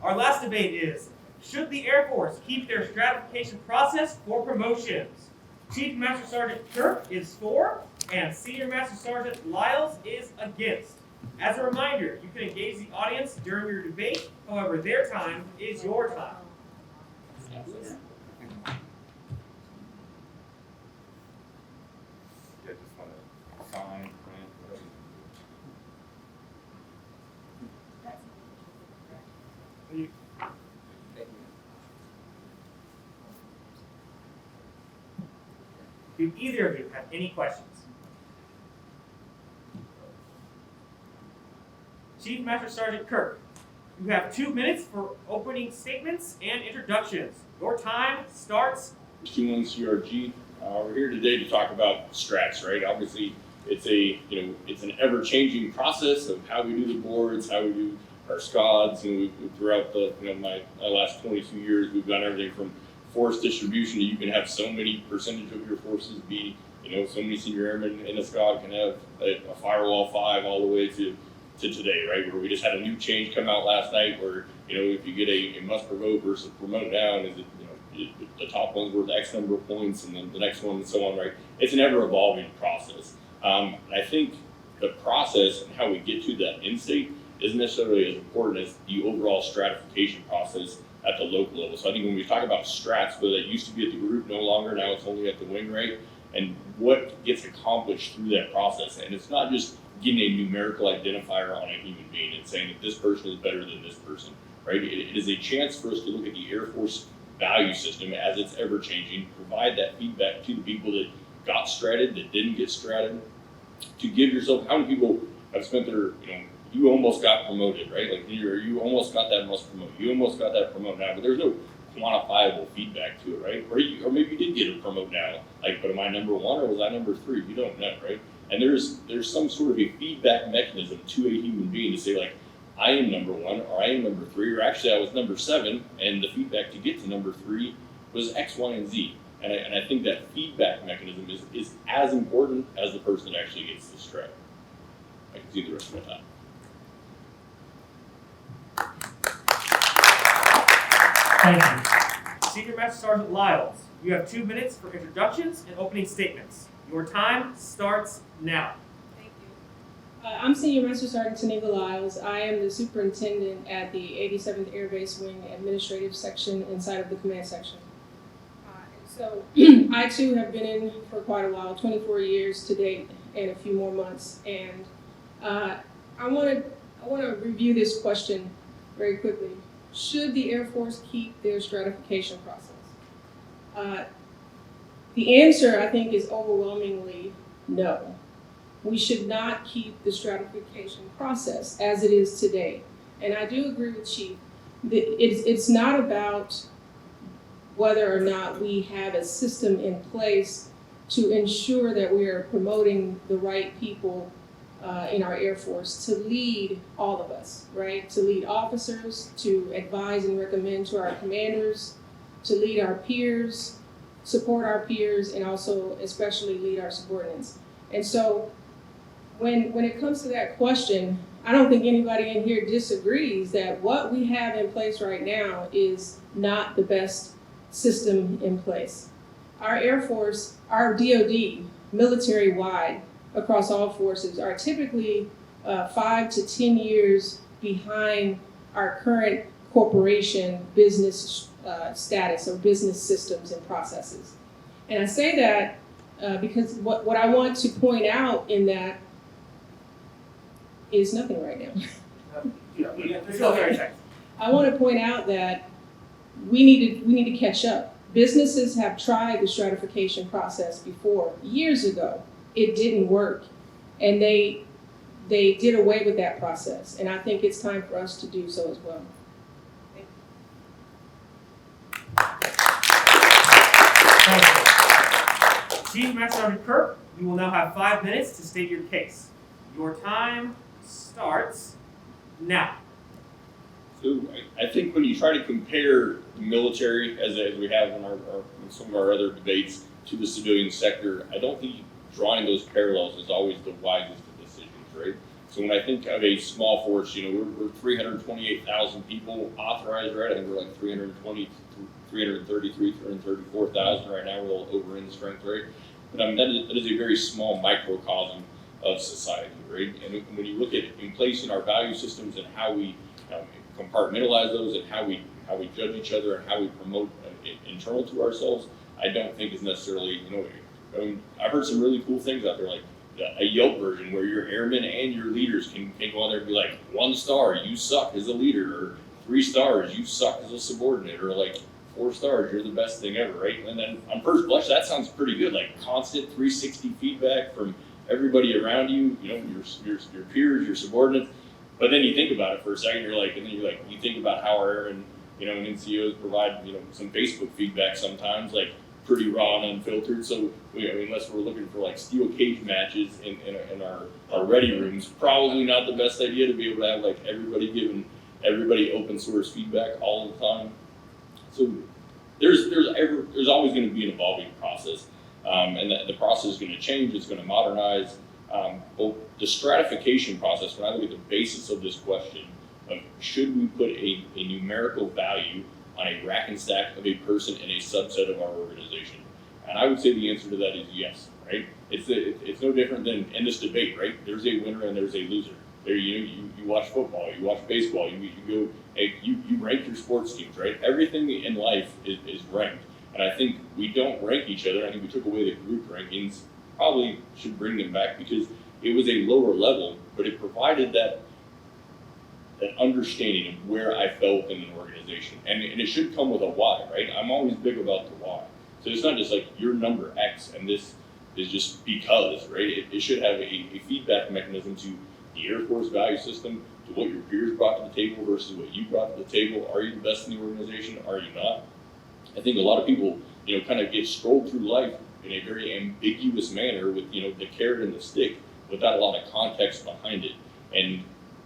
Our last debate is, should the Air Force keep their stratification process for promotions? Chief Master Sergeant Kirk is for, and Senior Master Sergeant Lyles is against. As a reminder, you can engage the audience during your debate, however, their time is your time. Yeah, just want to sign, print, whatever. Do either of you have any questions? Chief Master Sergeant Kirk, you have 2 minutes for opening statements and introductions. Your time starts. Q1 CRG. We're here today to talk about strats, right? Obviously, it's it's an ever-changing process of how we do the boards, how we do our squads, and throughout the my last 22 years, we've done everything from force distribution. You can have so many percentage of your forces be, so many senior airmen in a squad can have a firewall 5 all the way to today, right? Where we just had a new change come out last night where, if you get a must promote versus promote down, is it, the top one's worth X number of points and then the next one and so on, right? It's an ever evolving process. And I think the process and how we get to that end state isn't necessarily as important as the overall stratification process at the local level. So I think when we talk about strats, whether that used to be at the group, no longer, now it's only at the wing, right? And what gets accomplished through that process. And it's not just getting a numerical identifier on a human being and saying that this person is better than this person, right? It is a chance for us to look at the Air Force value system as it's ever changing, provide that feedback to the people that got stratted, that didn't get stratted, to give yourself, how many people have spent their, you almost got promoted, right? Like you almost got that must promote, you almost got that promote now, but there's no quantifiable feedback to it, right? Or maybe you did get a promote now, like, but am I number 1 or was I number 3? You don't know, right? And there's some sort of a feedback mechanism to a human being to say, like, I am number 1 or I am number 3, or actually I was number 7, and the feedback to get to number 3 was X, Y, and Z. And I think that feedback mechanism is as important as the person that actually gets the strat. I can see the rest of my time. Thank you. Senior Master Sergeant Lyles, you have 2 minutes for introductions and opening statements. Your time starts now. Thank you. I'm Senior Master Sergeant C.T. Lyles. I am the superintendent at the 87th Air Base Wing Administrative Section inside of the Command Section. So I too have been in for quite a while, 24 years to date and a few more months. And I want to review this question very quickly. Should the Air Force keep their stratification process? The answer, I think, is overwhelmingly no. We should not keep the stratification process as it is today. And I do agree with Chief that it's not about whether or not we have a system in place to ensure that we are promoting the right people in our Air Force to lead all of us, right? To lead officers, to advise and recommend to our commanders, to lead our peers, support our peers, and also especially lead our subordinates. And so when it comes to that question, I don't think anybody in here disagrees that what we have in place right now is not the best system in place. Our Air Force, our DoD, military-wide, across all forces, are typically 5 to 10 years behind our current corporation business status or business systems and processes. And I say that because what I want to point out in that is nothing right now. I want to point out that we need to catch up. Businesses have tried the stratification process before, years ago. It didn't work, and they did away with that process. And I think it's time for us to do so as well. Thank you. Chief Master Sergeant Kirk, you will now have 5 minutes to state your case. Your time starts now. So I think when you try to compare the military, as we have in some of our other debates, to the civilian sector, I don't think drawing those parallels is always the wisest of decisions, right? So when I think of a small force, we're 328,000 people authorized, right? I think we're like 320, 333, 334,000 right now. We're a little over in the strength rate. But I mean, that is a very small microcosm of society, right? And when you look at in placing our value systems and how we compartmentalize those and how we judge each other and how we promote internal to ourselves, I don't think is necessarily, I mean, I've heard some really cool things out there, like a Yelp version where your airmen and your leaders can go on there and be like, 1 star, you suck as a leader, or 3 stars, you suck as a subordinate, or like 4 stars, you're the best thing ever, right? And then on first blush, that sounds pretty good, like constant 360 feedback from everybody around you, your peers, your subordinates. But then you think about it for a second, you think about how our airmen, and NCOs provide, some Facebook feedback sometimes, like pretty raw and unfiltered. So, unless we're looking for like steel cage matches in our ready rooms, probably not the best idea to be able to have like everybody giving everybody open source feedback all the time. So there's always going to be an evolving process, and the process is going to change. It's going to modernize. But the stratification process, when I look at the basis of this question of should we put a numerical value on a rack and stack of a person in a subset of our organization, and I would say the answer to that is yes, right? It's no different than in this debate, right? There's a winner and there's a loser. There, you watch football, you watch baseball, you rank your sports teams, right? Everything in life is ranked, and I think we don't rank each other. I think we took away the group rankings. Probably should bring them back because it was a lower level, but it provided that understanding of where I felt in an organization, and it should come with a why, right? I'm always big about the why. So it's not just like you're number X and this is just because, right? It should have a feedback mechanism to the Air Force value system, to what your peers brought to the table versus what you brought to the table. Are you the best in the organization? Are you not? I think a lot of people, kind of get strolled through life in a very ambiguous manner with, the carrot and the stick without a lot of context behind it. And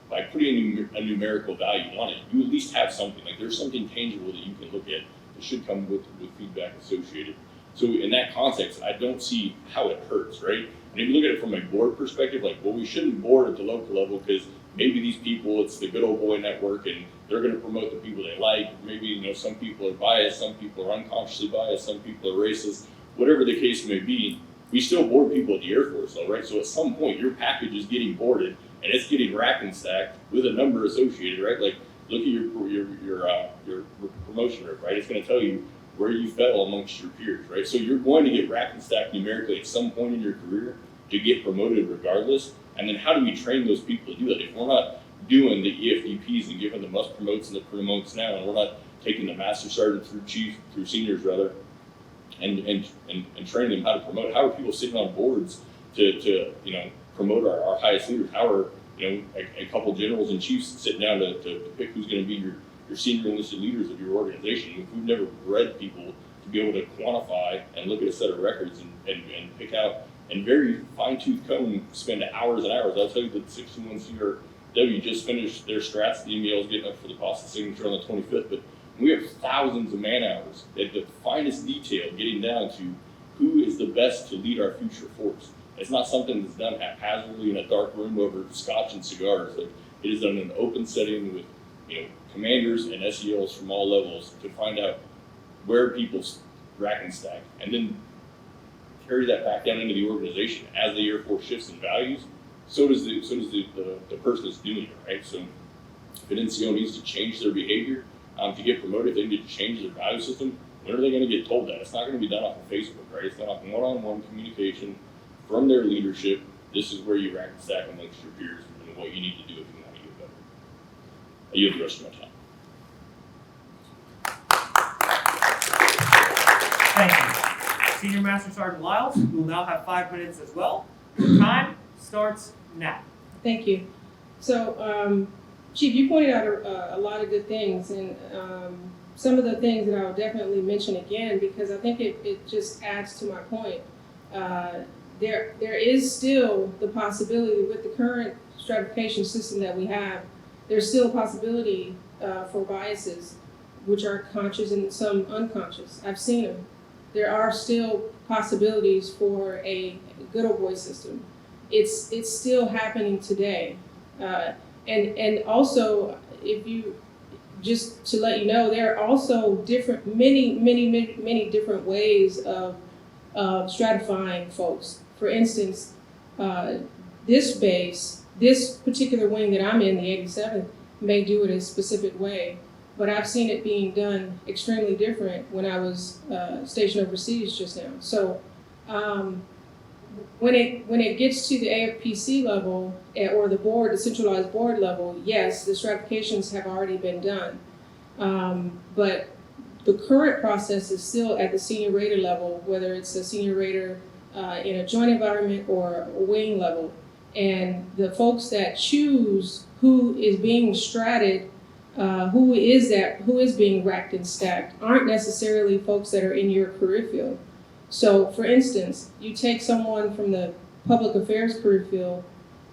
by putting a numerical value on it, you at least have something. Like there's something tangible that you can look at that should come with feedback associated. So in that context, I don't see how it hurts, right? And if you look at it from a board perspective, like, well, we shouldn't board at the local level because maybe these people, it's the good old boy network and they're going to promote the people they like. Maybe, some people are biased, some people are unconsciously biased, some people are racist. Whatever the case may be, we still board people at the Air Force though, right? So at some point, your package is getting boarded and it's getting racked and stacked with a number associated, right? Like, look at your promotion rate, right? It's going to tell you where you fell amongst your peers, right? So you're going to get racked and stacked numerically at some point in your career to get promoted regardless. And then how do we train those people to do that? If we're not doing the EFDPs and giving the must promotes and the promotes now, and we're not taking the Master Sergeant through Chief, through seniors rather, and training them how to promote, how are people sitting on boards to promote our highest leaders? How are a couple generals and chiefs sitting down to pick who's going to be your senior enlisted leaders of your organization? If we've never bred people to be able to quantify and look at a set of records and pick out and very fine-tooth comb, spend hours and hours. I'll tell you that 61 CRW just finished their strats. The email is getting up for the cost of signature on the 25th, but we have thousands of man hours at the finest detail, getting down to who is the best to lead our future force. It's not something that's done haphazardly in a dark room over scotch and cigars. Like, it is done in an open setting with commanders and SELs from all levels to find out where people's rack and stack, and then carry that back down into the organization. As the Air Force shifts in values, so does the person that's doing it, right? So if an NCO needs to change their behavior to get promoted, if they need to change their value system, when are they going to get told that? It's not going to be done off of Facebook, right? It's done off one-on-one communication from their leadership. This is where you rack and stack amongst your peers and what you need to do if you want to get better. I yield the rest of my time. Thank you. Senior Master Sergeant Lyles, who will now have 5 minutes as well. Your time starts now. Thank you. So, Chief, you pointed out a lot of good things, and some of the things that I would definitely mention again, because I think it just adds to my point. There is still the possibility with the current stratification system that we have, there's still a possibility for biases, which are conscious and some unconscious. I've seen them. There are still possibilities for a good old boy system. It's still happening today. And also, if you, just to let you know, there are also many different ways of stratifying folks. For instance, this particular wing that I'm in, the 87th, may do it a specific way, but I've seen it being done extremely different when I was stationed overseas just now. So when it gets to the AFPC level or the board, the centralized board level, yes, the stratifications have already been done, but the current process is still at the senior rater level, whether it's a senior rater in a joint environment or a wing level. And the folks that choose who is being stratted, who is being racked and stacked, aren't necessarily folks that are in your career field. So, for instance, you take someone from the public affairs career field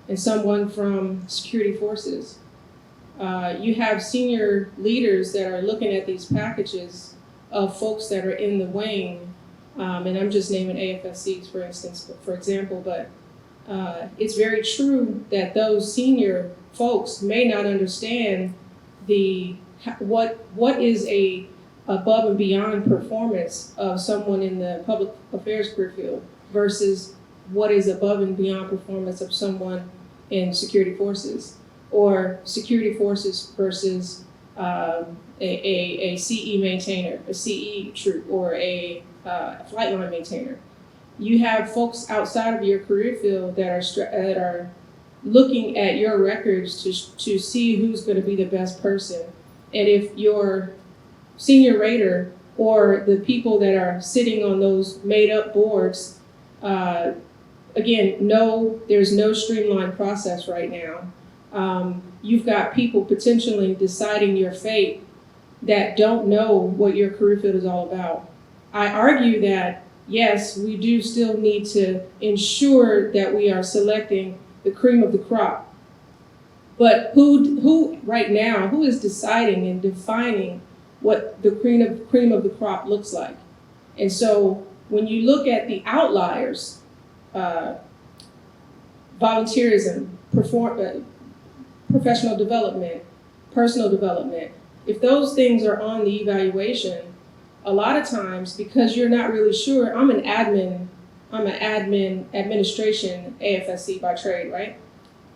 and someone from security forces. You have senior leaders that are looking at these packages of folks that are in the wing, and I'm just naming AFSCs, for example, but it's very true that those senior folks may not understand what is a above and beyond performance of someone in the public affairs career field versus what is above and beyond performance of someone in security forces, or security forces versus a CE maintainer, a CE troop, or a flight line maintainer. You have folks outside of your career field that are looking at your records to see who's going to be the best person. And if your senior rater or the people that are sitting on those made-up boards, again, there's no streamlined process right now. You've got people potentially deciding your fate that don't know what your career field is all about. I argue that, yes, we do still need to ensure that we are selecting the cream of the crop. But who right now, who is deciding and defining what the cream of the crop looks like? And so when you look at the outliers, volunteerism, professional development, personal development, if those things are on the evaluation, a lot of times, because you're not really sure, I'm an administration AFSC by trade, right?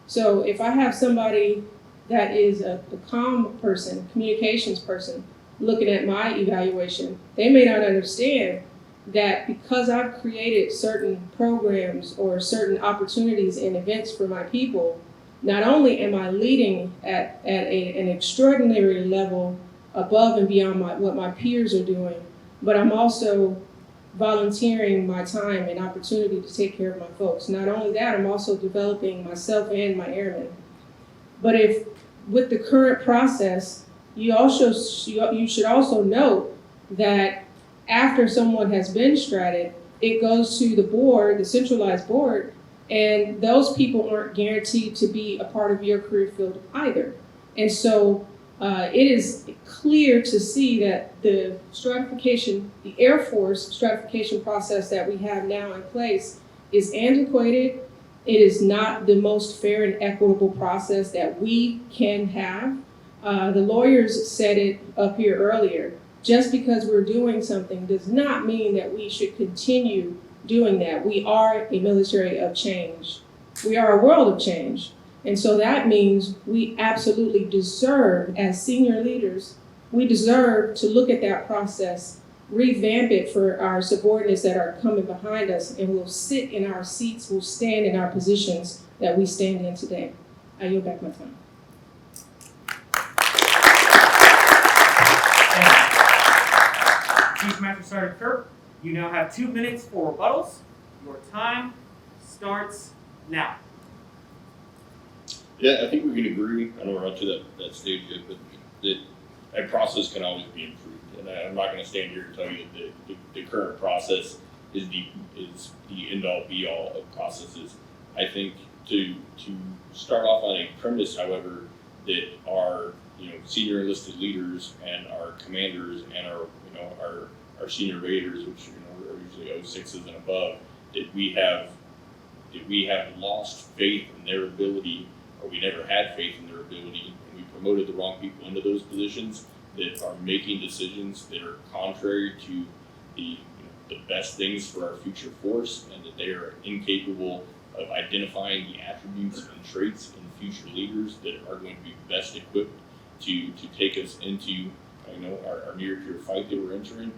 So if I have somebody that is a comm person, communications person, looking at my evaluation, they may not understand that because I've created certain programs or certain opportunities and events for my people, not only am I leading at an extraordinary level above and beyond what my peers are doing, but I'm also volunteering my time and opportunity to take care of my folks. Not only that, I'm also developing myself and my airmen. But if with the current process, you should also note that after someone has been stratted, it goes to the board, the centralized board, and those people aren't guaranteed to be a part of your career field either. And so it is clear to see that the stratification, the Air Force stratification process that we have now in place is antiquated. It is not the most fair and equitable process that we can have. The lawyers said it up here earlier. Just because we're doing something does not mean that we should continue doing that. We are a military of change. We are a world of change. And so that means we absolutely deserve, as senior leaders, we deserve to look at that process, revamp it for our subordinates that are coming behind us, and we'll sit in our seats, we'll stand in our positions that we stand in today. I yield back my time. Chief Master Sergeant Kirk, you now have 2 minutes for rebuttals. Your time starts now. Yeah, I think we can agree. I know we're not to that stage yet, but that process can always be improved. And I'm not going to stand here and tell you that the current process is the end-all, be-all of processes. I think to start off on a premise, however, that our senior enlisted leaders and our commanders and our senior raiders, which are usually 06s and above, that we have lost faith in their ability or we never had faith in their ability, and we promoted the wrong people into those positions that are making decisions that are contrary to the best things for our future force, and that they are incapable of identifying the attributes and traits in future leaders that are going to be best equipped to take us into our near peer fight that we're entering.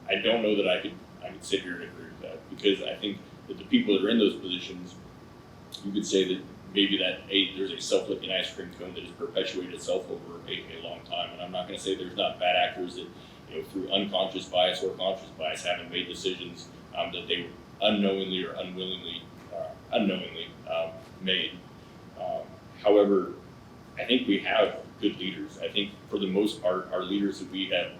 I don't know that I could sit here and agree with that, because I think that the people that are in those positions, you could say that maybe there's a self-licking ice cream cone that has perpetuated itself over a long time. And I'm not going to say there's not bad actors that, through unconscious bias or conscious bias, haven't made decisions that they unknowingly or unknowingly made. However, I think we have good leaders. I think for the most part, our leaders that we have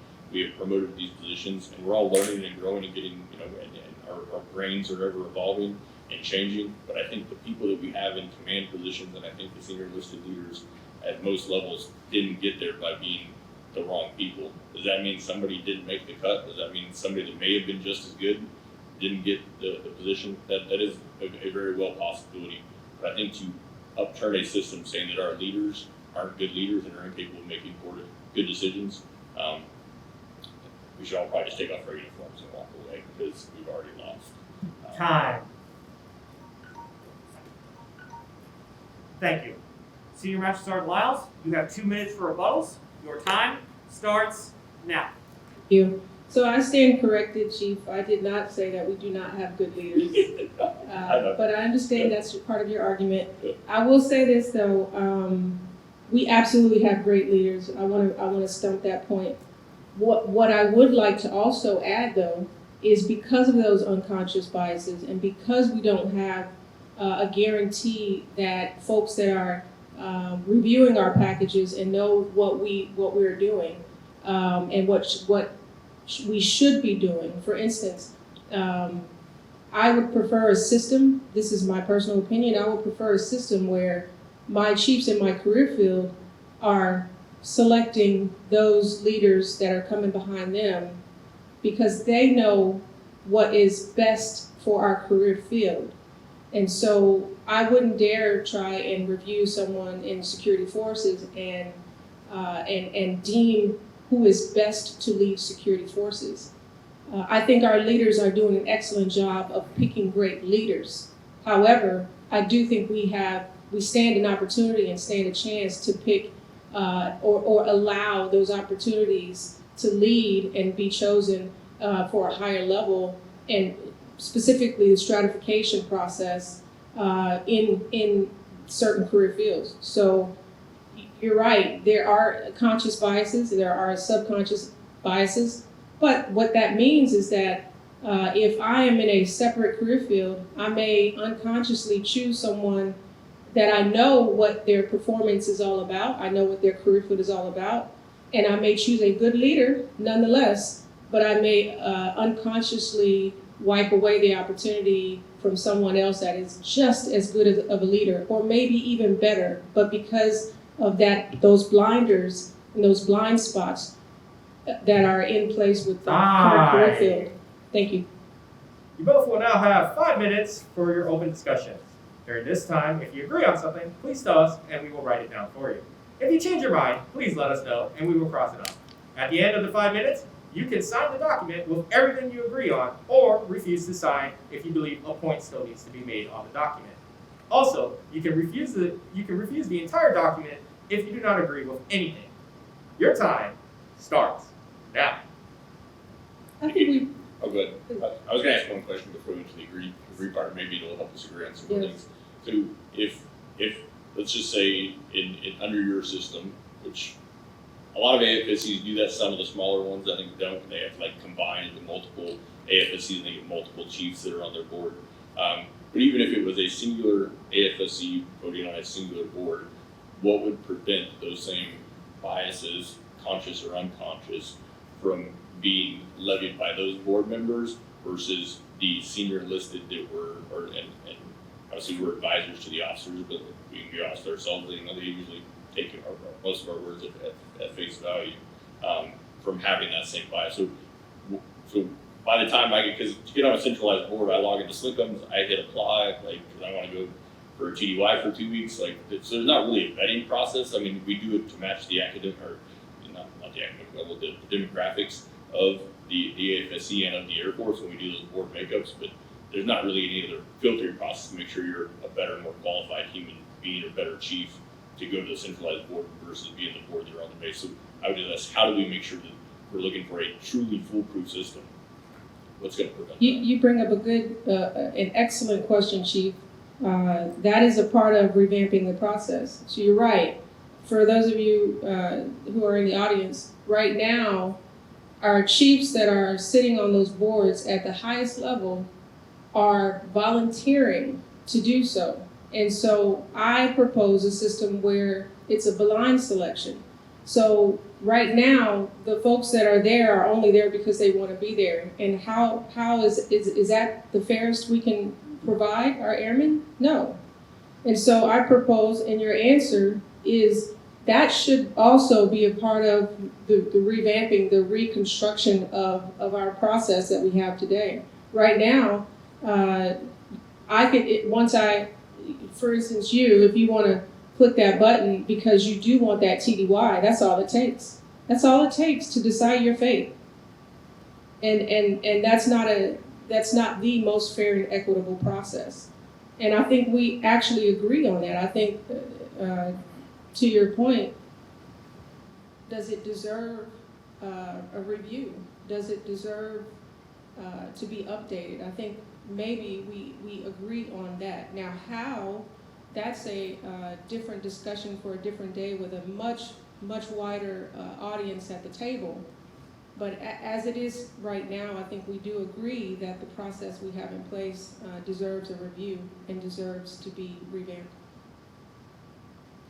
promoted to these positions, and we're all learning and growing and getting, and our brains are ever evolving and changing. But I think the people that we have in command positions, and I think the senior enlisted leaders at most levels, didn't get there by being the wrong people. Does that mean somebody didn't make the cut? Does that mean somebody that may have been just as good didn't get the position? That is a very well possibility. But I think to upturn a system saying that our leaders aren't good leaders and are incapable of making good decisions, we should all probably just take off our uniforms and walk away, because we've already lost. Time. Thank you. Senior Master Sergeant Lyles, you have 2 minutes for rebuttals. Your time starts now. Thank you. So I stand corrected, Chief. I did not say that we do not have good leaders. But I understand that's part of your argument. I will say this though, we absolutely have great leaders. I want to stump that point. What I would like to also add though is, because of those unconscious biases, and because we don't have a guarantee that folks that are reviewing our packages and know what we're doing, and what we should be doing. For instance, I would prefer a system, this is my personal opinion, I would prefer a system where my chiefs in my career field are selecting those leaders that are coming behind them, because they know what is best for our career field. And so I wouldn't dare try and review someone in security forces and deem who is best to lead security forces. I think our leaders are doing an excellent job of picking great leaders. However, I do think we stand an opportunity and stand a chance to pick or allow those opportunities to lead and be chosen for a higher level, and specifically the stratification process in certain career fields. So you're right, there are conscious biases, there are subconscious biases, but what that means is that if I am in a separate career field, I may unconsciously choose someone that I know what their performance is all about, I know what their career field is all about, and I may choose a good leader nonetheless, but I may unconsciously wipe away the opportunity from someone else that is just as good of a leader, or maybe even better, but because of those blinders and those blind spots that are in place with the current career field. Thank you. You both will now have 5 minutes for your open discussion. During this time, if you agree on something, please tell us and we will write it down for you. If you change your mind, please let us know and we will cross it off. At the end of the 5 minutes, you can sign the document with everything you agree on, or refuse to sign if you believe a point still needs to be made on the document. Also, you can refuse the entire document if you do not agree with anything. Your time starts now. I think we. Oh, good. I was going to ask one question before we went to the agree part. Maybe it'll help us agree on some things. So, if let's just say in under your system, which a lot of AFSCs do that, some of the smaller ones I think don't. They have to combine into multiple AFSCs and they get multiple chiefs that are on their board. But even if it was a singular AFSC voting on a singular board, what would prevent those same biases, conscious or unconscious, from being levied by those board members versus the senior enlisted that and obviously we're advisors to the officers, but we can be officers ourselves. They usually take most of our words at face value, from having that same bias. So by the time because to get on a centralized board, I log into Slickums, I hit apply, like, because I want to go for a TDY for 2 weeks, like, so there's not really a vetting process. I mean, we do it to match the academic, or not the academic level, the demographics of the AFSC and of the Air Force when we do those board makeups, but there's not really any other filtering process to make sure you're a better, more qualified human being or better chief to go to the centralized board versus being the board that are on the base. So I would do this. How do we make sure that we're looking for a truly foolproof system? What's going to prevent that? You bring up a good, an excellent question, Chief. That is a part of revamping the process. So you're right. For those of you who are in the audience, right now, our chiefs that are sitting on those boards at the highest level are volunteering to do so. And so I propose a system where it's a blind selection. So right now, the folks that are there are only there because they want to be there. And how is that the fairest we can provide our airmen? No. And so I propose, and your answer is that should also be a part of the revamping, the reconstruction of our process that we have today. Right now, for instance, if you want to click that button because you do want that TDY, that's all it takes. That's all it takes to decide your fate. And that's not the most fair and equitable process. And I think we actually agree on that. I think, to your point, does it deserve a review? Does it deserve to be updated? I think maybe we agree on that. Now, how? That's a different discussion for a different day with a much wider audience at the table. But as it is right now, I think we do agree that the process we have in place deserves a review and deserves to be revamped.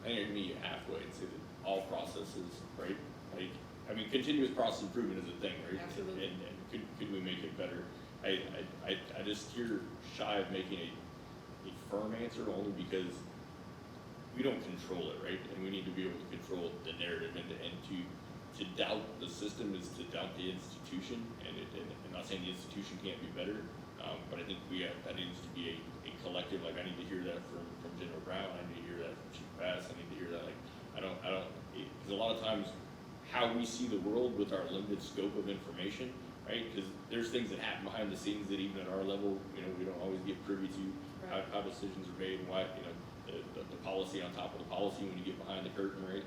I think I can meet you halfway and say that all processes, right? Like, I mean, continuous process improvement is a thing, right? Absolutely. And could we make it better? I just hear shy of making a firm answer only because we don't control it, right? And we need to be able to control the narrative, and to doubt the system is to doubt the institution. And I'm not saying the institution can't be better, but I think that needs to be a collective. Like, I need to hear that from General Brown. I need to hear that from Chief Bass. I need to hear that. Like, I don't. Because a lot of times, how we see the world with our limited scope of information, right? Because there's things that happen behind the scenes that even at our level, we don't always get privy to. Right. How decisions are made, and why, the policy on top of the policy when you get behind the curtain, right?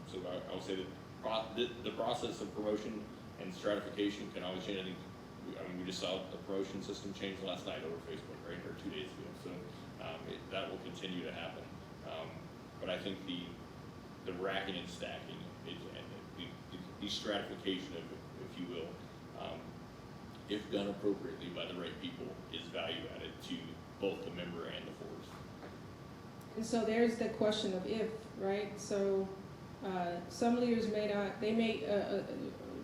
So I would say that the process of promotion and stratification can always change. I mean, we just saw the promotion system change last night over Facebook, right, or 2 days ago. So that will continue to happen. But I think the racking and stacking, the stratification, if you will, if done appropriately by the right people, is value added to both the member and the force. And so there's the question of if, right? So some leaders may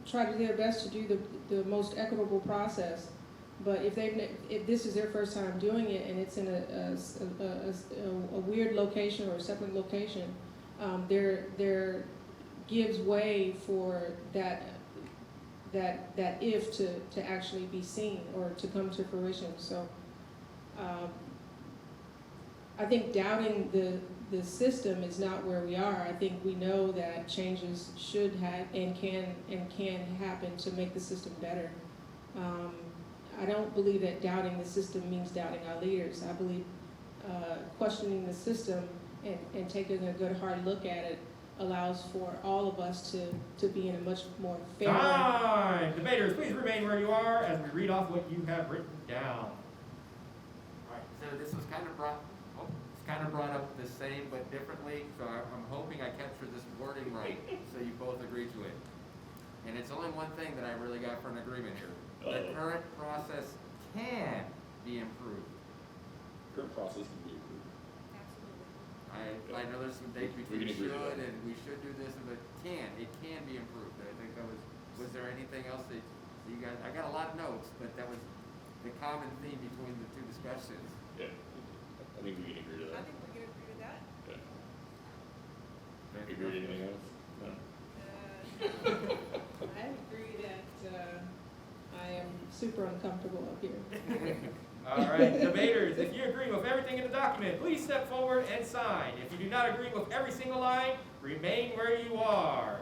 try to do their best to do the most equitable process, but if this is their first time doing it and it's in a weird location or a separate location, there gives way for that if to actually be seen or to come to fruition. So I think doubting the system is not where we are. I think we know that changes should have and can happen to make the system better. I don't believe that doubting the system means doubting our leaders. I believe questioning the system and taking a good hard look at it allows for all of us to be in a much more fair way. Time! Debaters, please remain where you are as we read off what you have written down. Alright, so this was kind of brought up the same but differently, so I'm hoping I captured this wording right, so you both agree to it. And it's only one thing that I really got for an agreement here. The current process can be improved. Current process can be improved. I know there's some dates between should and we should do this, but it can be improved. I think that was there anything else that you guys, I got a lot of notes, but that was the common theme between the two discussions. Yeah, I think we can agree to that. I think we can agree to that. Yeah. Agree to anything else? No. I agree that I am super uncomfortable up here. All right, debaters, if you agree with everything in the document, please step forward and sign. If you do not agree with every single line, remain where you are.